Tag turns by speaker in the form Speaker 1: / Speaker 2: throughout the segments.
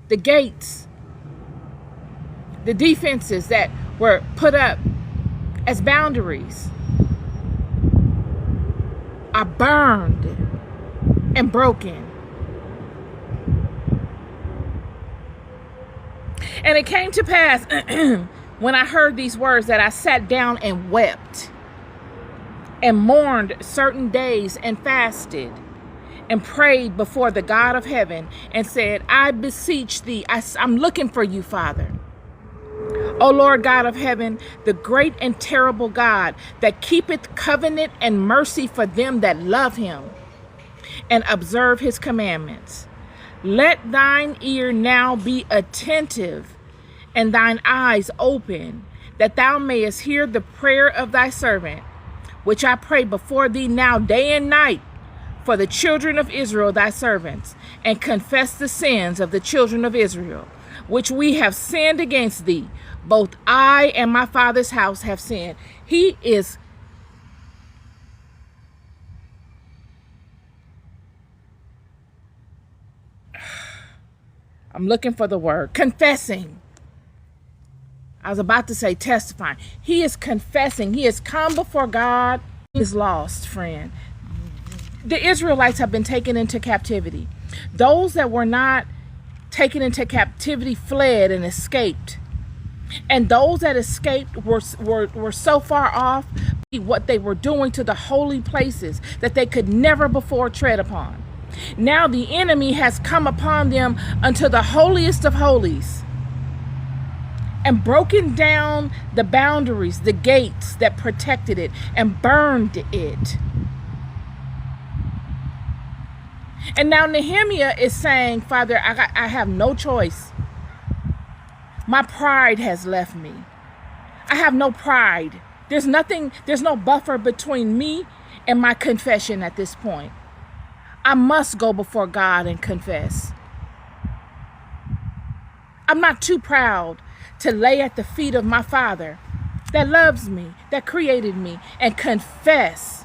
Speaker 1: the gates, the defenses that were put up as boundaries are burned and broken. And it came to pass when I heard these words that I sat down and wept and mourned certain days and fasted and prayed before the God of heaven and said, I beseech thee, I'm looking for you, Father. O Lord God of heaven, the great and terrible God that keepeth covenant and mercy for them that love him and observe his commandments. Let thine ear now be attentive and thine eyes open, that thou mayest hear the prayer of thy servant, which I pray before thee now day and night for the children of Israel, thy servants, and confess the sins of the children of Israel, which we have sinned against thee. Both I and my father's house have sinned. He is I'm looking for the word. Confessing. I was about to say testifying. He is confessing. He has come before God. He is lost, friend. The Israelites have been taken into captivity. Those that were not taken into captivity fled and escaped. And those that escaped were so far off what they were doing to the holy places that they could never before tread upon. Now the enemy has come upon them unto the holiest of holies and broken down the boundaries, the gates that protected it, and burned it. And now Nehemiah is saying, Father, I have no choice. My pride has left me. I have no pride. There's no buffer between me and my confession at this point. I must go before God and confess. I'm not too proud to lay at the feet of my Father that loves me, that created me, and confess.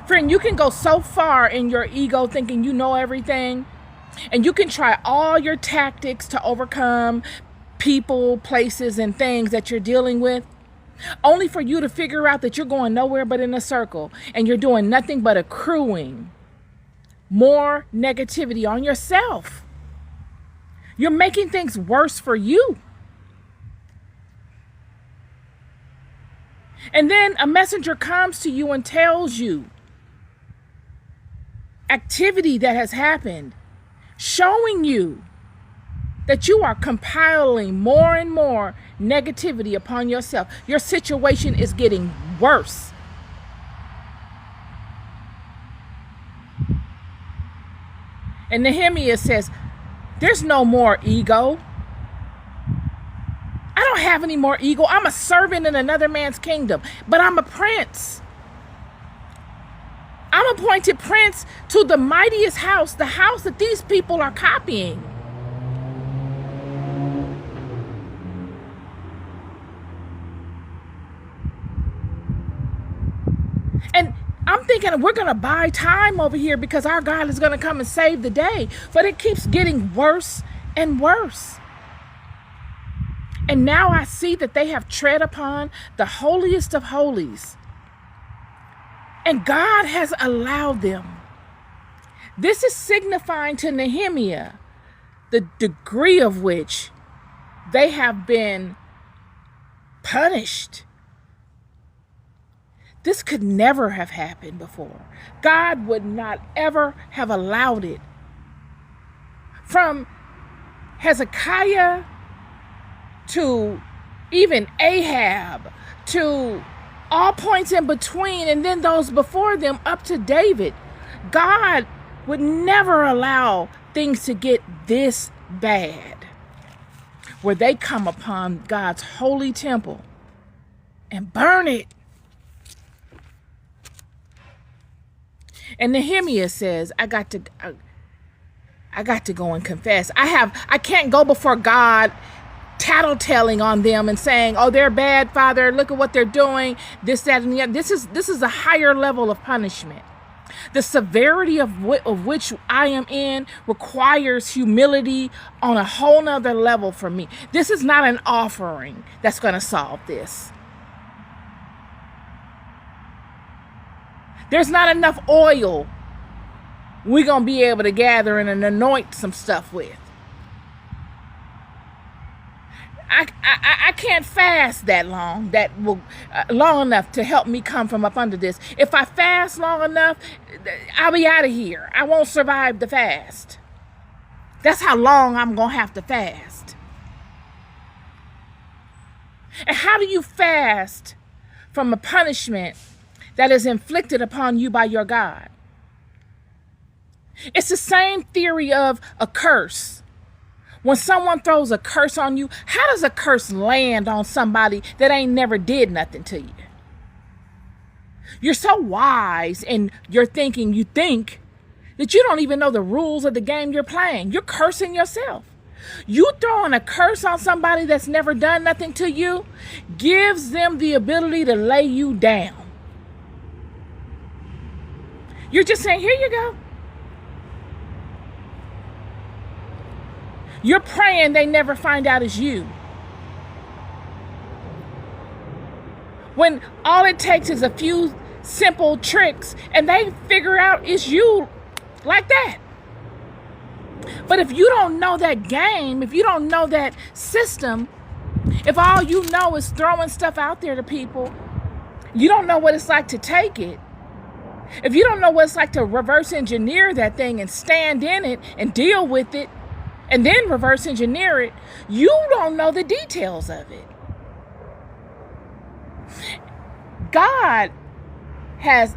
Speaker 1: Friend, you can go so far in your ego thinking you know everything, and you can try all your tactics to overcome people, places, and things that you're dealing with, only for you to figure out that you're going nowhere but in a circle, and you're doing nothing but accruing more negativity on yourself. You're making things worse for you. And then a messenger comes to you and tells you activity that has happened, showing you that you are compiling more and more negativity upon yourself. Your situation is getting worse. And Nehemiah says, there's no more ego. I don't have any more ego. I'm a servant in another man's kingdom, but I'm a prince. I'm appointed prince to the mightiest house, the house that these people are copying. And I'm thinking we're going to buy time over here because our God is going to come and save the day. But it keeps getting worse and worse. And now I see that they have tread upon the holiest of holies. And God has allowed them. This is signifying to Nehemiah the degree of which they have been punished. This could never have happened before. God would not ever have allowed it. From Hezekiah to even Ahab, to all points in between, and then those before them up to David, God would never allow things to get this bad, where they come upon God's holy temple and burn it. And Nehemiah says, I got to go and confess. I can't go before God tattletelling on them and saying, oh, they're bad, Father, look at what they're doing, this, that, and the other. This is a higher level of punishment. The severity of which I am in requires humility on a whole nother level for me. This is not an offering that's going to solve this. There's not enough oil we're going to be able to gather and anoint some stuff with. I can't fast that long, long enough to help me come from up under this. If I fast long enough, I'll be out of here. I won't survive the fast. That's how long I'm going to have to fast. And how do you fast from a punishment that is inflicted upon you by your God? It's the same theory of a curse. When someone throws a curse on you, how does a curse land on somebody that ain't never did nothing to you? You're so wise in your thinking, you think that you don't even know the rules of the game you're playing. You're cursing yourself. You throwing a curse on somebody that's never done nothing to you gives them the ability to lay you down. You're just saying, here you go. You're praying they never find out it's you. When all it takes is a few simple tricks and they figure out it's you like that. But if you don't know that game, if you don't know that system, if all you know is throwing stuff out there to people, you don't know what it's like to take it. If you don't know what it's like to reverse engineer that thing and stand in it and deal with it, and then reverse engineer it, you don't know the details of it. God has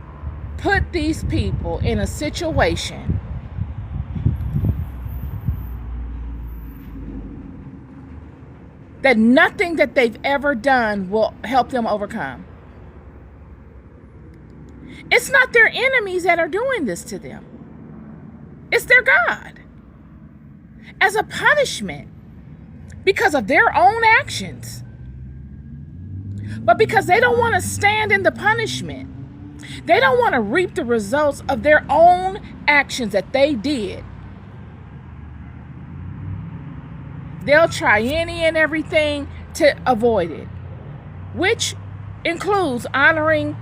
Speaker 1: put these people in a situation that nothing that they've ever done will help them overcome. It's not their enemies that are doing this to them. It's their God. As a punishment because of their own actions. But because they don't want to stand in the punishment, they don't want to reap the results of their own actions that they did, they'll try any and everything to avoid it, which includes honoring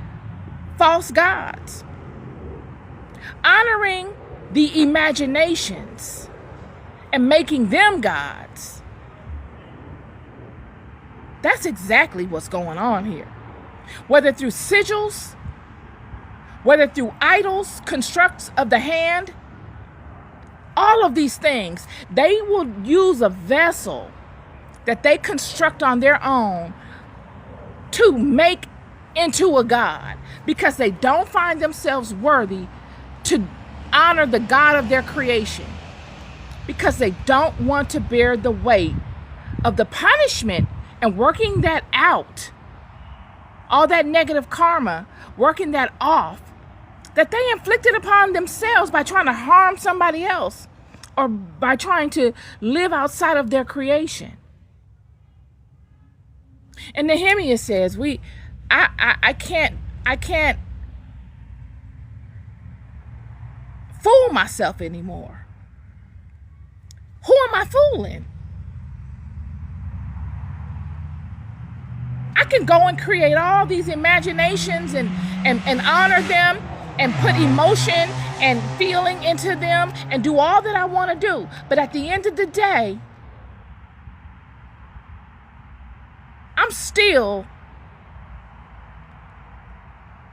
Speaker 1: false gods, honoring the imaginations, and making them gods. That's exactly what's going on here. Whether through sigils, whether through idols, constructs of the hand, all of these things, they will use a vessel that they construct on their own to make into a god because they don't find themselves worthy to honor the God of their creation. Because they don't want to bear the weight of the punishment and working that out, all that negative karma, working that off, that they inflicted upon themselves by trying to harm somebody else or by trying to live outside of their creation. And Nehemiah says, I can't fool myself anymore. Who am I fooling? I can go and create all these imaginations and honor them and put emotion and feeling into them and do all that I want to do. But at the end of the day, I'm still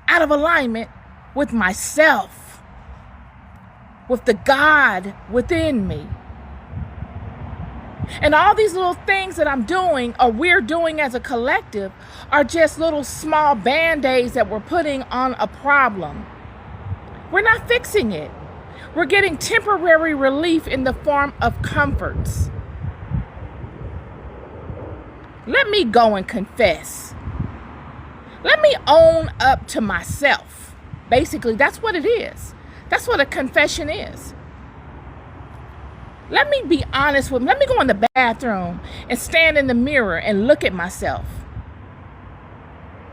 Speaker 1: out of alignment with myself, with the God within me. And all these little things that I'm doing or we're doing as a collective are just little small band-aids that we're putting on a problem. We're not fixing it. We're getting temporary relief in the form of comforts. Let me go and confess. Let me own up to myself. Basically, that's what it is. That's what a confession is. Let me be honest with me. Let me go in the bathroom and stand in the mirror and look at myself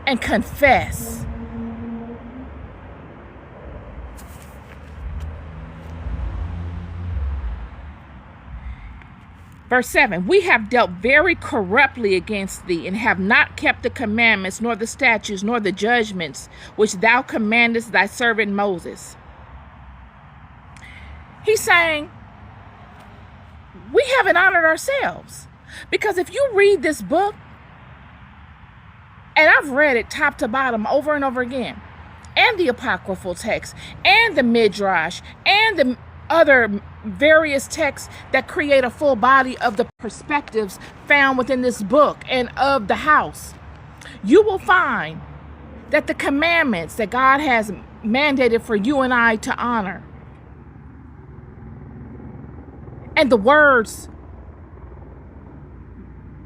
Speaker 1: and confess. Verse 7, we have dealt very corruptly against thee, and have not kept the commandments, nor the statutes, nor the judgments, which thou commandest thy servant Moses. He's saying, we haven't honored ourselves. Because if you read this book, and I've read it top to bottom over and over again, and the apocryphal text, and the midrash, and the other various texts that create a full body of the perspectives found within this book and of the house, you will find that the commandments that God has mandated for you and I to honor, and the words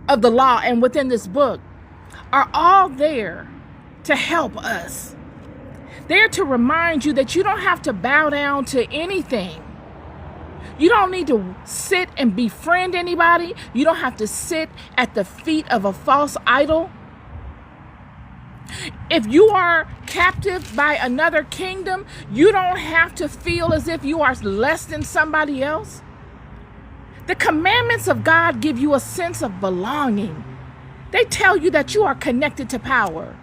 Speaker 1: of the law and within this book are all there to help us. They're to remind you that you don't have to bow down to anything. You don't need to sit and befriend anybody. You don't have to sit at the feet of a false idol. If you are captive by another kingdom, you don't have to feel as if you are less than somebody else. The commandments of God give you a sense of belonging. They tell you that you are connected to power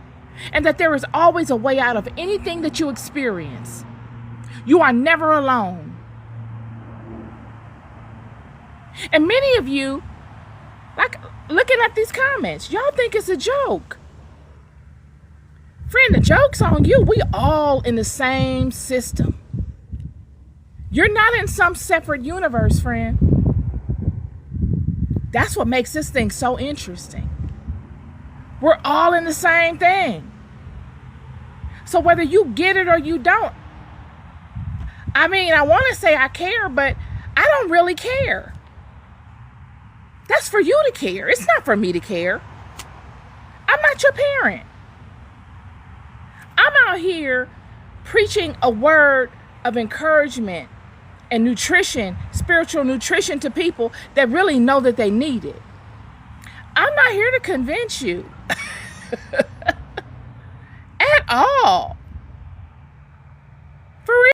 Speaker 1: and that there is always a way out of anything that you experience. You are never alone. And many of you, like looking at these comments, y'all think it's a joke. Friend, the joke's on you. We all in the same system. You're not in some separate universe, friend. That's what makes this thing so interesting. We're all in the same thing. So whether you get it or you don't, I mean, I want to say I care, but I don't really care. That's for you to care. It's not for me to care. I'm not your parent. I'm out here preaching a word of encouragement and nutrition, spiritual nutrition to people that really know that they need it. I'm not here to convince you at all.